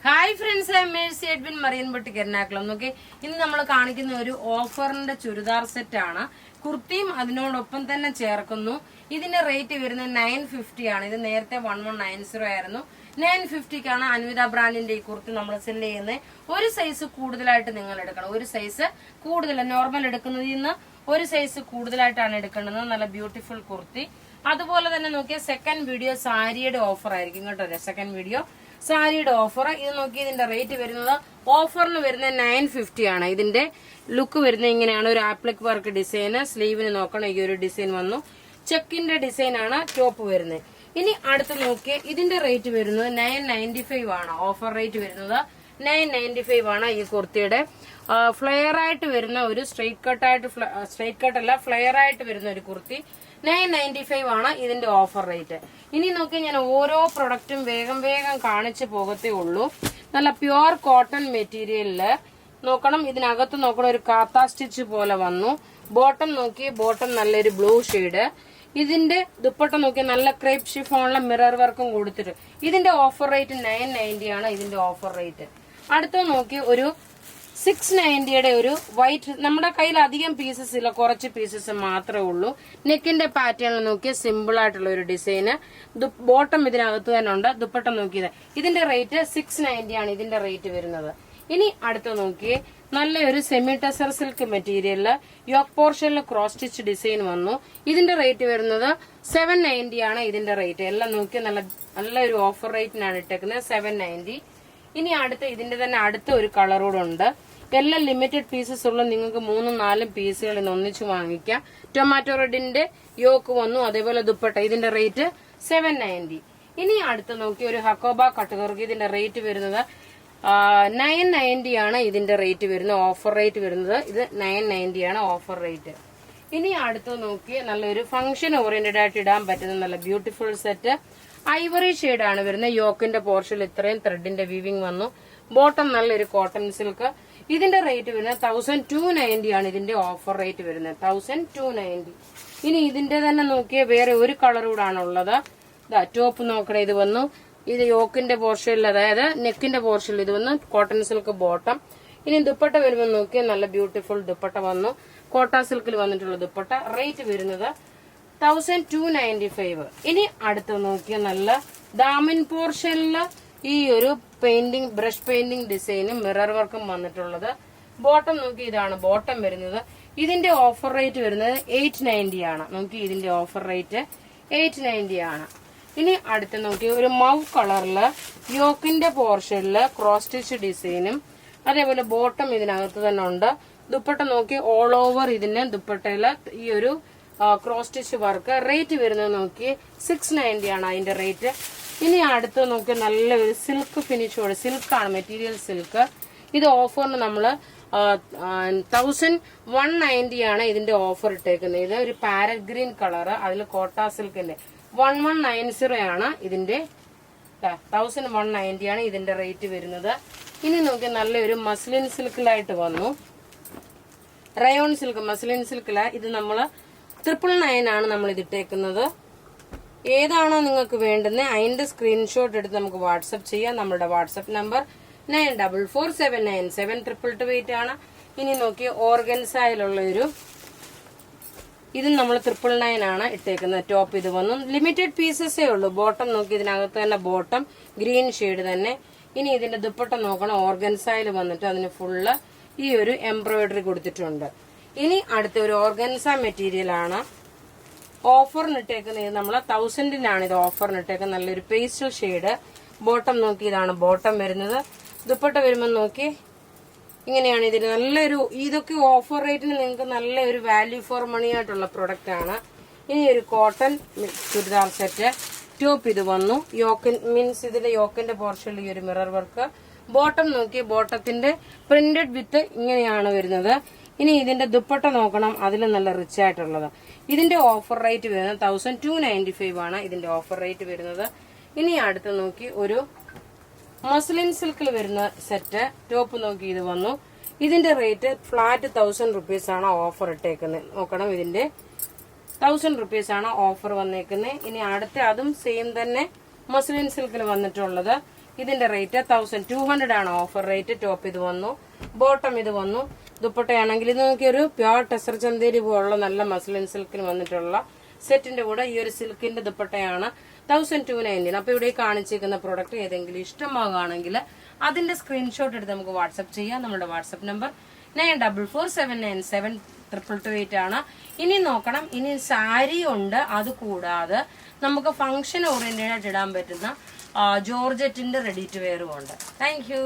Hi friends, Mercy Edwin മറിയൻ boutique Ernakulam. നോക്കി, ഇന്ന് നമ്മൾ കാണിക്കുന്ന ഒരു ഓഫറിന്റെ ചുരിദാർ സെറ്റ് ആണ്. കുർത്തിയും അതിനോടൊപ്പം തന്നെ ചേർക്കുന്നു. ഇതിന്റെ റേറ്റ് വരുന്നത് 950 ആണ്. ഇത് നേരത്തെ 1190 ആയിരുന്നു. 950ക്കാണ് അൻവിത ബ്രാൻഡിന്റെ ഈ കുർത്തി നമ്മൾ സെല് ചെയ്യുന്നത്. ഒരു സൈസ് കൂടുതലായിട്ട് നിങ്ങൾ എടുക്കണം. ഒരു സൈസ് കൂടുതൽ നോർമൽ എടുക്കുന്നതിൽ നിന്ന് ഒരു സൈസ് കൂടുതലായിട്ടാണ് എടുക്കേണ്ടത്. നല്ല ബ്യൂട്ടിഫുൾ കുർത്തി. അതുപോലെ തന്നെ നോക്കിയാൽ സെക്കൻഡ് വീഡിയോ സാരിയുടെ ഓഫർ ആയിരിക്കും കേട്ടോ. സെക്കൻഡ് വീഡിയോ സാരിയുടെ ഓഫർ. ഇത് നോക്കി, ഇതിന്റെ റേറ്റ് വരുന്നത് ഓഫറിന് വരുന്നത് 950 ആണ്. ഇതിന്റെ ലുക്ക് വരുന്നത് ഇങ്ങനെയാണ്. ഒരു ആപ്ലിക് വർക്ക് ഡിസൈന്. സ്ലീവിന് നോക്കണം, ഈ ഒരു ഡിസൈൻ വന്നു. ചെക്കിന്റെ ഡിസൈൻ ആണ് ടോപ്പ് വരുന്നത്. ഇനി അടുത്ത് നോക്കിയ ഇതിന്റെ റേറ്റ് വരുന്നത് 995 ആണ്. ഓഫർ റേറ്റ് വരുന്നത് 995 ആണ്. ഈ കുർത്തിയുടെ ഫ്ലെയർ ആയിട്ട് വരുന്ന ഒരു സ്ട്രൈറ്റ് കട്ട് അല്ല, ഫ്ലെയർ ആയിട്ട് വരുന്ന ഒരു കുർത്തി 995 ആണ് ഇതിന്റെ ഓഫർ റേറ്റ്. ഇനി നോക്കി, ഞാൻ ഓരോ പ്രൊഡക്റ്റും വേഗം കാണിച്ചു പോകത്തേ ഉള്ളൂ. നല്ല പ്യുവർ കോട്ടൺ മെറ്റീരിയലില് നോക്കണം. ഇതിനകത്ത് നോക്കണം, ഒരു കാത്ത സ്റ്റിച്ച് പോലെ വന്നു. ബോട്ടം നോക്കി, ബോട്ടം നല്ലൊരു ബ്ലൂ ഷെയ്ഡ്. ഇതിന്റെ ദുപ്പട്ട നോക്കി, നല്ല ക്രേപ്പ് ഷിഫോണിലെ മിറർ വർക്കും കൊടുത്തിട്ട് ഇതിന്റെ ഓഫർ റേറ്റ് 990 ആണ് ഇതിന്റെ ഓഫർ റേറ്റ്. അടുത്ത നോക്കി, ഒരു 690യുടെ ഒരു വൈറ്റ്. നമ്മുടെ കയ്യിൽ അധികം പീസസ് ഇല്ല, കുറച്ച് പീസസ് മാത്രമേ ഉള്ളൂ. നെക്കിന്റെ പാറ്റേണിൽ നോക്കിയ സിമ്പിൾ ആയിട്ടുള്ള ഒരു ഡിസൈന്. ബോട്ടം ഇതിനകത്ത് തന്നെ ഉണ്ട്. ദുപ്പട്ട നോക്കിയത് ഇതിന്റെ റേറ്റ് 690 ആണ് ഇതിന്റെ റേറ്റ് വരുന്നത്. ഇനി അടുത്ത നോക്കിയേ, നല്ലൊരു സെമി ടെസർ സിൽക്ക് മെറ്റീരിയലില് യോക്ക് പോർഷനിൽ ക്രോസ് സ്റ്റിച്ച് ഡിസൈൻ വന്നു. ഇതിന്റെ റേറ്റ് വരുന്നത് 790 ആണ് ഇതിന്റെ റേറ്റ്. എല്ലാം നോക്കി നല്ലൊരു ഓഫർ റേറ്റിനാണ് ഇട്ടേക്കുന്നത്, 790. ഇനി ഇതിന്റെ തന്നെ അടുത്ത ഒരു കളർ കൂടെ ഉണ്ട്. എല്ലാം ലിമിറ്റഡ് പീസസ് ഉള്ള, നിങ്ങൾക്ക് 3-4 പീസുകൾ ഇന്ന് ഒന്നിച്ച് വാങ്ങിക്കാം. ടൊമാറ്റോ റെഡിന്റെ യോക്ക് വന്നു. അതേപോലെ ദുപ്പട്ട. ഇതിന്റെ റേറ്റ് 790. ഇനി അടുത്ത് നോക്കി, ഒരു ഹക്കോബ കട്ടുകർക്ക്. ഇതിന്റെ റേറ്റ് വരുന്നത് 990 ആണ് ഇതിന്റെ റേറ്റ് വരുന്നത്. ഓഫർ റേറ്റ് വരുന്നത് ഇത് 990 ആണ് ഓഫർ റേറ്റ്. ഇനി അടുത്ത് നോക്കി, നല്ലൊരു ഫംഗ്ഷൻ ഓറിയന്റഡ് ആയിട്ട് ഇടാൻ പറ്റുന്ന നല്ല ബ്യൂട്ടിഫുൾ സെറ്റ്. ഐവറി ഷെയ്ഡ് ആണ് വരുന്നത്. യോക്കിന്റെ പോർഷനിൽ ഇത്രയും ത്രെഡിന്റെ വീവിംഗ് വന്നു. ബോട്ടം നല്ലൊരു കോട്ടൺ സിൽക്ക്. ഇതിന്റെ റേറ്റ് വരുന്നത് 1290 ആണ് ഇതിന്റെ ഓഫർ റേറ്റ് വരുന്നത്, 1290. ഇനി ഇതിന്റെ തന്നെ നോക്കിയ വേറെ ഒരു കളർ കൂടാണ് ഉള്ളത്. ടോപ്പ് നോക്കണേ, ഇത് വന്നു. ഇത് യോക്കിന്റെ പോർഷനിൽ, അതായത് നെക്കിന്റെ പോർഷനിൽ ഇത് വന്നു കോട്ടൺ സിൽക്ക് ബോട്ടം. ഇനി ദുപ്പട്ട വരുമ്പോൾ നോക്കിയാൽ നല്ല ബ്യൂട്ടിഫുൾ ദുപ്പട്ട വന്നു. കോട്ട സിൽക്കിൽ വന്നിട്ടുള്ള ദുപ്പട്ട. റേറ്റ് വരുന്നത് 1295. ഇനി അടുത്ത് നോക്കിയ നല്ല ദാമൻ പോർഷനില് ഈ ഒരു പെയിന്റിംഗ്, ബ്രഷ് പെയിന്റിംഗ് ഡിസൈനും മിറർ വർക്കും വന്നിട്ടുള്ളത്. ബോട്ടം നോക്കി, ഇതാണ് ബോട്ടം വരുന്നത്. ഇതിന്റെ ഓഫർ റേറ്റ് വരുന്നത് 890 ആണ്. നോക്കി, ഇതിന്റെ ഓഫർ റേറ്റ് 890 ആണ്. ഇനി അടുത്ത് നോക്കി, ഒരു മൗ കളറില് യോക്കിന്റെ പോർഷനില് ക്രോസ് സ്റ്റിച്ച് ഡിസൈനും അതേപോലെ ബോട്ടം ഇതിനകത്ത് തന്നെ ഉണ്ട്. ദുപ്പട്ട നോക്കി, ഓൾ ഓവർ ഇതിന്റെ ദുപ്പട്ടയില് ഈ ഒരു ക്രോസ് സ്റ്റിച്ച് വർക്ക്. റേറ്റ് വരുന്നത് നോക്കി 690 ആണ് അതിന്റെ റേറ്റ്. ഇനി അടുത്ത് നോക്കി, നല്ലൊരു സിൽക്ക് ഫിനിഷോട്. സിൽക്കാണ് മെറ്റീരിയൽ, സിൽക്ക്. ഇത് ഓഫറിന് നമ്മള് 1190 ആണ് ഇതിന്റെ ഓഫർ ഇട്ടേക്കുന്നത്. ഇത് ഒരു പാരറ്റ് ഗ്രീൻ കളറ്, അതിൽ കോട്ട സിൽക്കിന്റെ 1190 ആണ് ഇതിന്റെ 1190 ആണ് ഇതിന്റെ റേറ്റ് വരുന്നത്. ഇനി നോക്കി, നല്ലൊരു മസ്ലിൻ സിൽക്കിലായിട്ട് വന്നു. റയോൺ സിൽക്ക്, മസ്ലിൻ സിൽക്കില. ഇത് നമ്മള് 999 ആണ് നമ്മൾ ഇത് ഇട്ടേക്കുന്നത്. ഏതാണോ നിങ്ങൾക്ക് വേണ്ടുന്നത് അതിന്റെ സ്ക്രീൻഷോട്ട് എടുത്ത് നമുക്ക് വാട്സപ്പ് ചെയ്യാം. നമ്മുടെ വാട്സപ്പ് നമ്പർ 9447972228 ആണ്. ഇനി നോക്കി, ഓർഗൻസായിലുള്ള ഒരു, ഇത് നമ്മൾ 999 ആണ് ഇട്ടേക്കുന്നത്. ടോപ്പ് ഇത് വന്നു. ലിമിറ്റഡ് പീസസേ ഉള്ളൂ. ബോട്ടം നോക്കി, ഇതിനകത്ത് തന്നെ ബോട്ടം ഗ്രീൻ ഷെയ്ഡ് തന്നെ. ഇനി ഇതിന്റെ ദുപ്പട്ട നോക്കണം, ഓർഗൻസായിൽ വന്നിട്ട് അതിന് ഫുള്ള് ഈ ഒരു എംബ്രോയിഡറി കൊടുത്തിട്ടുണ്ട്. ഇനി അടുത്ത ഒരു ഓർഗൻസ മെറ്റീരിയൽ ആണ് ഓഫറിന് ഇട്ടേക്കുന്നത്. ഇത് നമ്മള് 1000-നാണ് ഇത് ഓഫറിന് ഇട്ടേക്കുന്നത്. നല്ലൊരു പേസ്റ്റൽ ഷെയ്ഡ്. ബോട്ടം നോക്കി, ഇതാണ് ബോട്ടം വരുന്നത്. ദുപ്പട്ട വരുമ്പോൾ നോക്കി, ഇങ്ങനെയാണ്. ഇതിന് നല്ലൊരു, ഇതൊക്കെ ഓഫർ റേറ്റിന് നിങ്ങൾക്ക് നല്ലൊരു വാല്യൂ ഫോർ മണി ആയിട്ടുള്ള പ്രൊഡക്റ്റ് ആണ്. ഇനി ഒരു കോട്ടൺ ചുരിദാർ സെറ്റ്. ടോപ്പ് ഇത് വന്നു. യോക്കൻ മീൻസ് ഇതിന്റെ യോക്കിന്റെ പോർഷനിൽ ഈ ഒരു മിറർ വർക്ക്. ബോട്ടം നോക്കി, ബോട്ടത്തിന്റെ പ്രിന്റഡ് വിത്ത് ഇങ്ങനെയാണ് വരുന്നത്. ഇനി ഇതിന്റെ ദുപ്പട്ട നോക്കണം, അതിൽ നല്ല റിച്ച് ആയിട്ടുള്ളത്. ഇതിന്റെ ഓഫർ റേറ്റ് വരുന്നത് 1295 ആണ് ഇതിന്റെ ഓഫർ റേറ്റ് വരുന്നത്. ഇനി അടുത്ത് നോക്കി, ഒരു മസ്ലിൻ സിൽക്കിൽ വരുന്ന സെറ്റ്. ടോപ്പ് നോക്കി, ഇത് വന്നു. ഇതിന്റെ റേറ്റ് ഫ്ലാറ്റ് 1000 rupees ആണ് ഓഫർ ഇട്ടേക്കുന്നത്. നോക്കണം, ഇതിന്റെ 1000 rupees ആണ് ഓഫർ വന്നേക്കുന്നത്. ഇനി അടുത്ത അതും സെയിം തന്നെ മസ്ലിൻ സിൽക്കിൽ വന്നിട്ടുള്ളത്. ഇതിന്റെ റേറ്റ് 1200 ആണ് ഓഫർ റേറ്റ്. ടോപ്പ് ഇത് വന്നു, ബോട്ടം ഇത് വന്നു. ദുപ്പട്ടയാണെങ്കിൽ ഇത് നോക്കിയൊരു പ്യോർ ടെസർ ചന്തേരി പോലുള്ള നല്ല മസ്ലിൻ സിൽക്കിൽ വന്നിട്ടുള്ള സെറ്റിന്റെ കൂടെ ഈ ഒരു സിൽക്കിന്റെ ദുപ്പട്ടയാണ് 1290. അപ്പൊ ഇവിടെ കാണിച്ചിരിക്കുന്ന പ്രൊഡക്റ്റ് ഏതെങ്കിലും ഇഷ്ടമാകുകയാണെങ്കിൽ അതിന്റെ സ്ക്രീൻഷോട്ട് എടുത്ത് നമുക്ക് വാട്സ്ആപ്പ് ചെയ്യാം. നമ്മുടെ വാട്സ്ആപ്പ് നമ്പർ 9447972228 ആണ്. ഇനി നോക്കണം, ഇനി സാരി ഉണ്ട്. അത് കൂടാതെ നമുക്ക് ഫംഗ്ഷൻ ഓറിയന്റഡ് ആയിട്ട് ഇടാൻ പറ്റുന്ന ജോർജറ്റിന്റെ റെഡി ടു വെയറും ഉണ്ട്. Thank you.